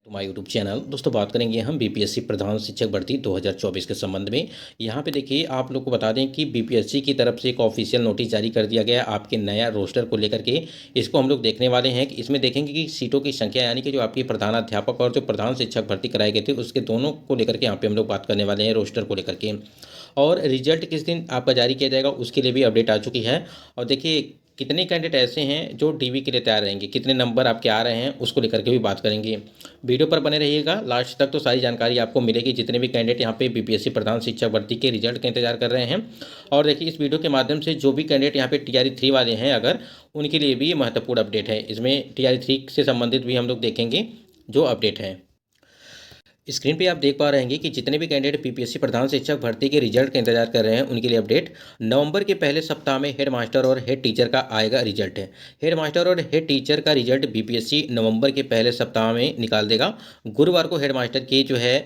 हमारे YouTube channel. दोस्तों बात करेंगे हम बीपीएससी प्रधान शिक्षक भर्ती 2024 के संबंध में। यहाँ पे देखिए आप लोग को बता दें कि बीपीएससी की तरफ से एक ऑफिशियल नोटिस जारी कर दिया गया है आपके नया रोस्टर को लेकर के। इसको हम लोग देखने वाले हैं कि इसमें देखेंगे कि सीटों की संख्या यानी कि जो आपकी प्रधानाध्यापक और जो प्रधान शिक्षक भर्ती कराए गए थे उसके दोनों को लेकर के यहाँ पे हम लोग बात करने वाले हैं रोस्टर को लेकर के। और रिजल्ट किस दिन आपका जारी किया जाएगा उसके लिए भी अपडेट आ चुकी है। और देखिए कितने कैंडिडेट ऐसे हैं जो डीवी के लिए तैयार रहेंगे, कितने नंबर आपके आ रहे हैं उसको लेकर के भी बात करेंगे। वीडियो पर बने रहिएगा लास्ट तक, तो सारी जानकारी आपको मिलेगी। जितने भी कैंडिडेट यहाँ पे बीपीएससी प्रधान शिक्षक भर्ती के रिजल्ट का इंतजार कर रहे हैं, और देखिए इस वीडियो के माध्यम से जो भी कैंडिडेट यहाँ पे टीआरई 3 वाले हैं अगर, उनके लिए भी महत्वपूर्ण अपडेट है। इसमें टीआरई 3 से संबंधित भी हम लोग देखेंगे जो अपडेट है। स्क्रीन पे आप देख पा रहे हैं कि जितने भी कैंडिडेट बीपीएससी प्रधान शिक्षक भर्ती के रिजल्ट का इंतजार कर रहे हैं उनके लिए अपडेट। नवंबर के पहले सप्ताह में हेड मास्टर और हेड टीचर का आएगा रिजल्ट है। हेड मास्टर और हेड टीचर का रिजल्ट बीपीएससी नवंबर के पहले सप्ताह में निकाल देगा। गुरुवार को हेड मास्टर की जो है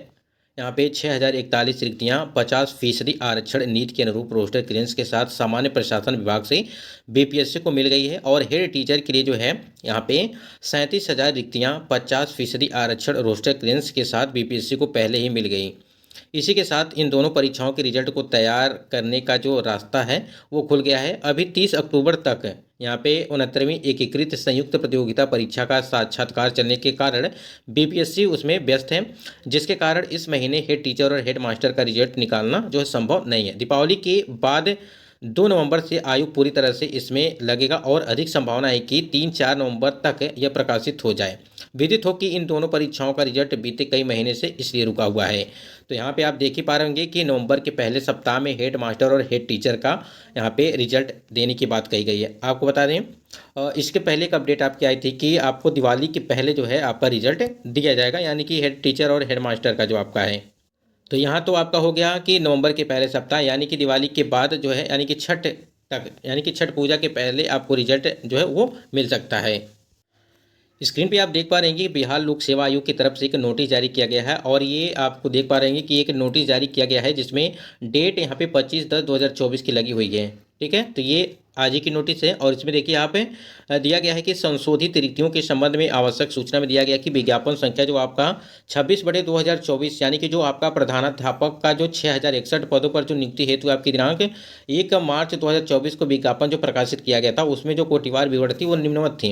यहाँ पे 6041 रिक्तियाँ 50% आरक्षण नीति के अनुरूप रोस्टर क्लियरेंस के साथ सामान्य प्रशासन विभाग से बीपीएससी को मिल गई है। और हेड टीचर के लिए जो है यहाँ पे 37,000 रिक्तियाँ 50% आरक्षण रोस्टर क्लियरेंस के साथ बीपीएससी को पहले ही मिल गई। इसी के साथ इन दोनों परीक्षाओं के रिजल्ट को तैयार करने का जो रास्ता है वो खुल गया है। अभी 30 अक्टूबर तक यहाँ पे 69वीं एकीकृत संयुक्त प्रतियोगिता परीक्षा का साक्षात्कार चलने के कारण बीपीएससी उसमें व्यस्त है, जिसके कारण इस महीने हेड टीचर और हेड मास्टर का रिजल्ट निकालना जो है संभव नहीं है। दीपावली के बाद 2 नवंबर से आयोग पूरी तरह से इसमें लगेगा और अधिक संभावना है कि 3-4 नवंबर तक यह प्रकाशित हो जाए। विदित हो कि इन दोनों परीक्षाओं का रिजल्ट बीते कई महीने से इसलिए रुका हुआ है। तो यहाँ पे आप देख ही पा रहे होंगे कि नवंबर के पहले सप्ताह में हेड मास्टर और हेड टीचर का यहाँ पे रिजल्ट देने की बात कही गई है। आपको बता दें इसके पहले एक अपडेट आपकी आई थी कि आपको दिवाली के पहले जो है आपका रिजल्ट दिया जाएगा, यानी कि हेड टीचर और हेड मास्टर का जो आपका है। तो यहाँ तो आपका हो गया कि नवंबर के पहले सप्ताह यानी कि दिवाली के बाद जो है यानी कि छठ तक, यानी कि छठ पूजा के पहले आपको रिजल्ट जो है वो मिल सकता है। स्क्रीन पे आप देख पा रहे हैं कि बिहार लोक सेवा आयोग की तरफ से एक नोटिस जारी किया गया है, और ये आपको देख पा रहे हैं कि एक नोटिस जारी किया गया है जिसमें डेट यहाँ पे 25/10/2024 की लगी हुई है। ठीक है, तो ये आज ही की नोटिस है। और इसमें देखिए यहाँ पे दिया गया है कि संशोधित रिक्तियों के संबंध में आवश्यक सूचना में दिया गया कि विज्ञापन संख्या जो आपका 26/2024 यानी कि जो आपका प्रधानाध्यापक का जो 6061 पदों पर जो नियुक्ति हेतु आपकी दिनांक 1 मार्च 2024 को विज्ञापन जो प्रकाशित किया गया था उसमें जो कोटिवार विवरण थी वो निम्नवत थी।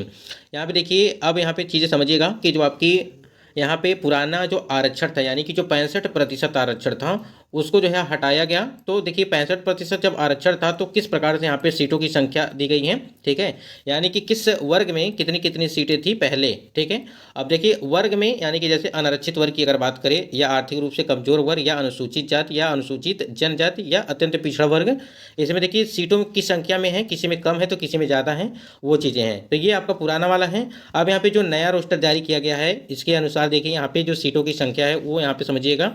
यहाँ पे देखिए अब यहाँ पे चीज़ें समझिएगा कि जो आपकी यहाँ पे पुराना जो आरक्षण था यानी कि जो 65% आरक्षण था उसको जो है हटाया गया। तो देखिए 65% जब आरक्षण था तो किस प्रकार से यहाँ पे सीटों की संख्या दी गई है, ठीक है, यानी कि किस वर्ग में कितनी कितनी सीटें थी पहले। ठीक है, अब देखिए वर्ग में यानी कि जैसे अनारक्षित वर्ग की अगर बात करें या आर्थिक रूप से कमजोर वर्ग या अनुसूचित जाति या अनुसूचित जनजाति या अत्यंत पिछड़ा वर्ग, इसमें देखिए सीटों की संख्या में है, किसी में कम है तो किसी में ज़्यादा है, वो चीज़ें हैं। तो ये आपका पुराना वाला है। अब यहाँ पे जो नया रोस्टर जारी किया गया है इसके अनुसार देखिए यहाँ पे जो सीटों की संख्या है वो यहाँ पे समझिएगा।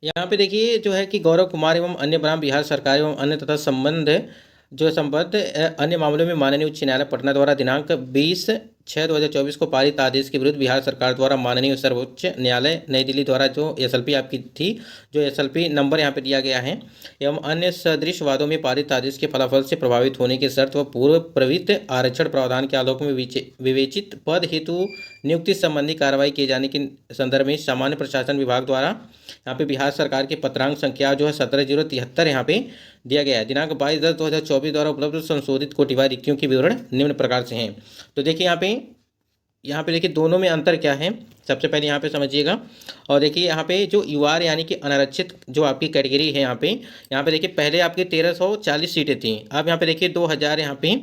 यहाँ पे देखिए जो है कि गौरव कुमार एवं अन्य बनाम बिहार सरकार एवं अन्य तथा संबद्ध अन्य मामलों में माननीय उच्च न्यायालय पटना द्वारा दिनांक 20/6/2024 को पारित आदेश के विरुद्ध बिहार सरकार द्वारा माननीय सर्वोच्च न्यायालय नई दिल्ली द्वारा जो एसएलपी आपकी थी, जो एसएलपी नंबर यहाँ पे दिया गया है, एवं अन्य सदृश वादों में पारित आदेश के फलाफल से प्रभावित होने के शर्त व पूर्व प्रवृत्त आरक्षण प्रावधान के आलोक में विवेचित पद हेतु नियुक्ति संबंधी कार्रवाई किए जाने के संदर्भ में सामान्य प्रशासन विभाग द्वारा यहाँ पे बिहार सरकार के पत्रांक संख्या जो है 17/073 यहाँ पे दिया गया है। दिनांक 22/10/2024 द्वारा उपलब्ध संशोधित कोटिवार रिक्तियों के विवरण निम्न प्रकार से हैं। तो देखिए यहाँ पे देखिए दोनों में अंतर क्या है, सबसे पहले यहाँ पे समझिएगा। और देखिए यहाँ पे जो यूआर यानी कि अनारक्षित जो आपकी कैटेगरी है यहाँ पे देखिए पहले आपकी 1340 सीटें थी, अब यहाँ पे देखिए 2000 यहाँ पे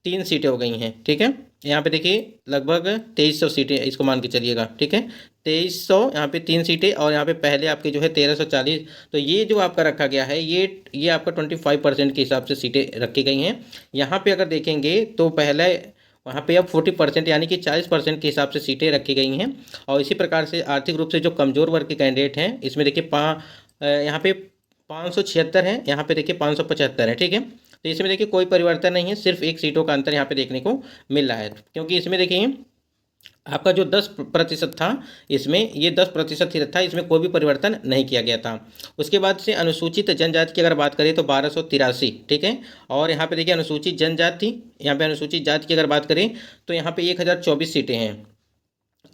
3 सीटें हो गई हैं। ठीक है, यहाँ पे देखिए लगभग 2300 सीटें इसको मान के चलिएगा। ठीक है, 2300 यहाँ पे 3 सीटें, और यहाँ पे पहले आपके जो है 1340। तो ये जो आपका रखा गया है ये आपका 25% के हिसाब से सीटें रखी गई हैं। यहाँ पे अगर देखेंगे तो पहले वहाँ पे अब 40% यानी कि 40% के हिसाब से सीटें रखी गई हैं। और इसी प्रकार से आर्थिक रूप से जो कमज़ोर वर्ग के कैंडिडेट हैं इसमें देखिए यहाँ पे 576 है, यहाँ पे देखिए 575 है। ठीक है, तो इसमें देखिए कोई परिवर्तन नहीं है, सिर्फ एक सीटों का अंतर यहाँ पे देखने को मिल रहा है, क्योंकि इसमें देखिए आपका जो 10% था, इसमें ये 10% ही था, इसमें कोई भी परिवर्तन नहीं किया गया था। उसके बाद से अनुसूचित जनजाति की अगर बात करें तो 1283, ठीक है। और यहाँ पे देखिए अनुसूचित जनजाति, यहाँ पे अनुसूचित जाति की अगर बात करें तो यहाँ पे 1024 सीटें हैं।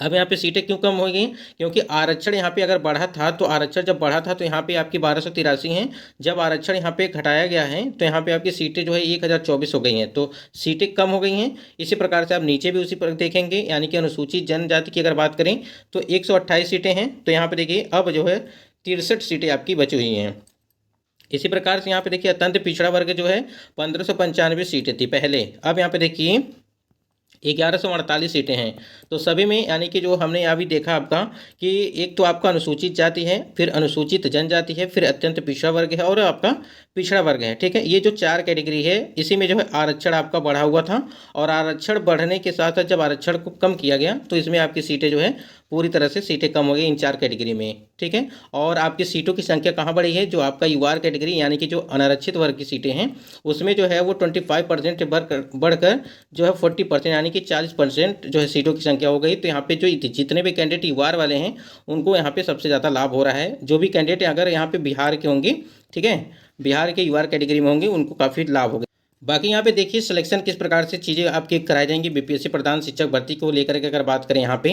अब यहाँ पे सीटें क्यों कम हो गई? क्योंकि आरक्षण यहाँ पे अगर बढ़ा था, तो आरक्षण जब बढ़ा था तो यहाँ पे आपकी 1283 हैं। जब आरक्षण यहाँ पे घटाया गया है तो यहाँ पे आपकी सीटें जो है 1024 हो गई हैं, तो सीटें कम हो गई हैं। इसी प्रकार से आप नीचे भी उसी पर देखेंगे, यानी कि अनुसूचित जनजाति की अगर बात करें तो 128 सीटें हैं, तो यहाँ पे देखिए अब जो है 63 सीटें आपकी बची हुई हैं। इसी प्रकार से यहाँ पे देखिए अत्यंत पिछड़ा वर्ग जो है 1595 सीटें थी पहले, अब यहाँ पे देखिए 1148 सीटें हैं। तो सभी में यानी कि जो हमने अभी देखा आपका कि एक तो आपका अनुसूचित जाति है, फिर अनुसूचित जनजाति है, फिर अत्यंत पिछड़ा वर्ग है और आपका पिछड़ा वर्ग है, ठीक है। ये जो 4 कैटेगरी है, इसी में जो है आरक्षण आपका बढ़ा हुआ था, और आरक्षण बढ़ने के साथ साथ जब आरक्षण को कम किया गया तो इसमें आपकी सीटें जो है पूरी तरह से सीटें कम हो गई इन 4 कैटेगरी में, ठीक है। और आपकी सीटों की संख्या कहाँ बढ़ी है? जो आपका यूआर कैटेगरी यानी कि जो अनारक्षित वर्ग की सीटें हैं, उसमें जो है वो 25% बढ़कर जो है 40% यानी कि 40% जो है सीटों की संख्या हो गई। तो यहाँ पे जो जितने भी कैंडिडेट यूआर वाले हैं उनको यहाँ पे सबसे ज़्यादा लाभ हो रहा है। जो भी कैंडिडेट अगर यहाँ पे बिहार के होंगे, ठीक है, बिहार के यूआर कैटेगरी में होंगे, उनको काफ़ी लाभ होगा। बाकी यहाँ पे देखिए सिलेक्शन किस प्रकार से चीज़ें आपकी कराई जाएंगी बीपीएससी प्रधान शिक्षक भर्ती को लेकर के अगर बात करें यहाँ पे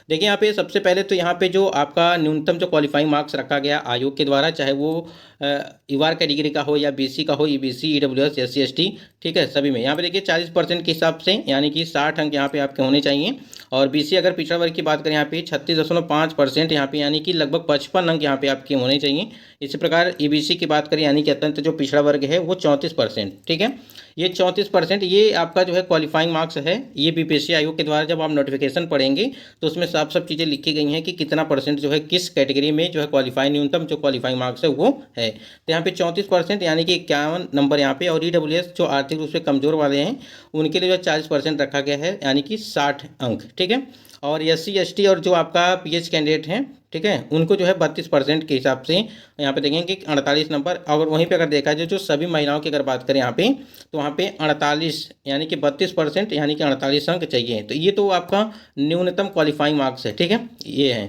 देखिए, यहाँ पे सबसे पहले तो यहाँ पे जो आपका न्यूनतम जो क्वालिफाइंग मार्क्स रखा गया आयोग के द्वारा, चाहे वो यूआर कैटेगरी का हो या बीसी का हो, ईबीसी, ईडब्ल्यूएस, एससी, एसटी, ठीक है, सभी में यहाँ पे देखिए 40% के हिसाब से यानी कि 60 अंक यहाँ पे आपके होने चाहिए। और बीसी अगर पिछड़ा वर्ग की बात करें यहाँ पे 36.5% यहाँ पे यानी कि लगभग 55 अंक यहाँ पे आपके होने चाहिए। इसी प्रकार ईबीसी की बात करें यानी कि अत्यंत जो पिछड़ा वर्ग है वो 34%, ठीक है। ये 34% ये आपका जो है क्वालिफाइंग मार्क्स है। ये बीपीएससी आयोग के द्वारा जब आप नोटिफिकेशन पढ़ेंगे तो उसमें साफ साफ चीज़ें लिखी गई हैं कि कितना परसेंट जो है किस कैटेगरी में जो है क्वालिफाइंग न्यूनतम जो क्वालिफाइंग मार्क्स है वो है। तो यहाँ पे 34% यानी कि 51 नंबर यहाँ पे। और ईडब्ल्यूएस जो आर्थिक रूप से कमजोर वाले हैं उनके लिए जो 40% रखा गया है यानी कि 60 अंक, ठीक है। और एससी, एसटी और जो आपका पीएच कैंडिडेट हैं, ठीक है, उनको जो है 32% के हिसाब से यहाँ पे देखेंगे 48 नंबर। और वहीं पे अगर देखा जाए जो सभी महिलाओं की अगर बात करें यहाँ पे तो वहाँ पे 48 यानी कि 32% यानी कि 48 अंक चाहिए। तो ये तो आपका न्यूनतम क्वालिफाइंग मार्क्स है, ठीक है, ये है।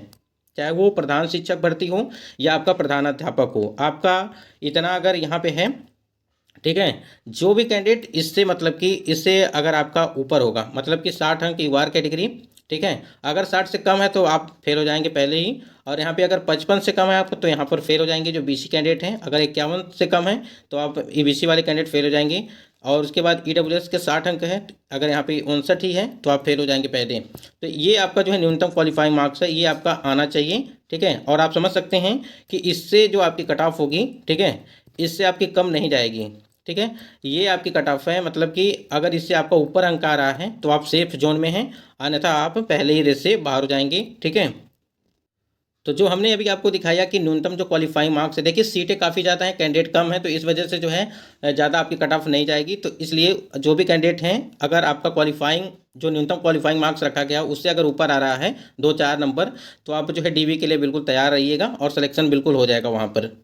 चाहे वो प्रधान शिक्षक भर्ती हो या आपका प्रधानाध्यापक हो, आपका इतना अगर यहाँ पे है, ठीक है। जो भी कैंडिडेट इससे मतलब कि इससे अगर आपका ऊपर होगा, मतलब कि 60 अंक यूआर कैटेगरी, ठीक है, अगर 60 से कम है तो आप फेल हो जाएंगे पहले ही। और यहाँ पे अगर 55 से कम है आपको तो यहाँ पर फेल हो जाएंगे जो बीसी कैंडिडेट हैं। अगर 51 से कम है तो आप ईबीसी वाले कैंडिडेट फेल हो जाएंगे। और उसके बाद ईडब्ल्यूएस के 60 अंक है, अगर यहाँ पे 59 ही है तो आप फेल हो जाएंगे पहले। तो ये आपका जो है न्यूनतम क्वालिफाइंग मार्क्स है, ये आपका आना चाहिए, ठीक है। और आप समझ सकते हैं कि इससे जो आपकी कट ऑफ होगी, ठीक है, इससे आपकी कम नहीं जाएगी, ठीक है। ये आपकी कट ऑफ है, मतलब कि अगर इससे आपका ऊपर अंक आ रहा है तो आप सेफ जोन में हैं, अन्यथा आप पहले ही रेस से बाहर हो जाएंगे, ठीक है। तो जो हमने अभी आपको दिखाया कि न्यूनतम जो क्वालिफाइंग मार्क्स है, देखिए सीटें काफ़ी ज़्यादा हैं, कैंडिडेट कम है, तो इस वजह से जो है ज़्यादा आपकी कट ऑफ नहीं जाएगी। तो इसलिए जो भी कैंडिडेट हैं, अगर आपका क्वालिफाइंग जो न्यूनतम क्वालिफाइंग मार्क्स रखा गया उससे अगर ऊपर आ रहा है 2-4 नंबर, तो आप जो है डीवी के लिए बिल्कुल तैयार रहिएगा और सिलेक्शन बिल्कुल हो जाएगा वहाँ पर।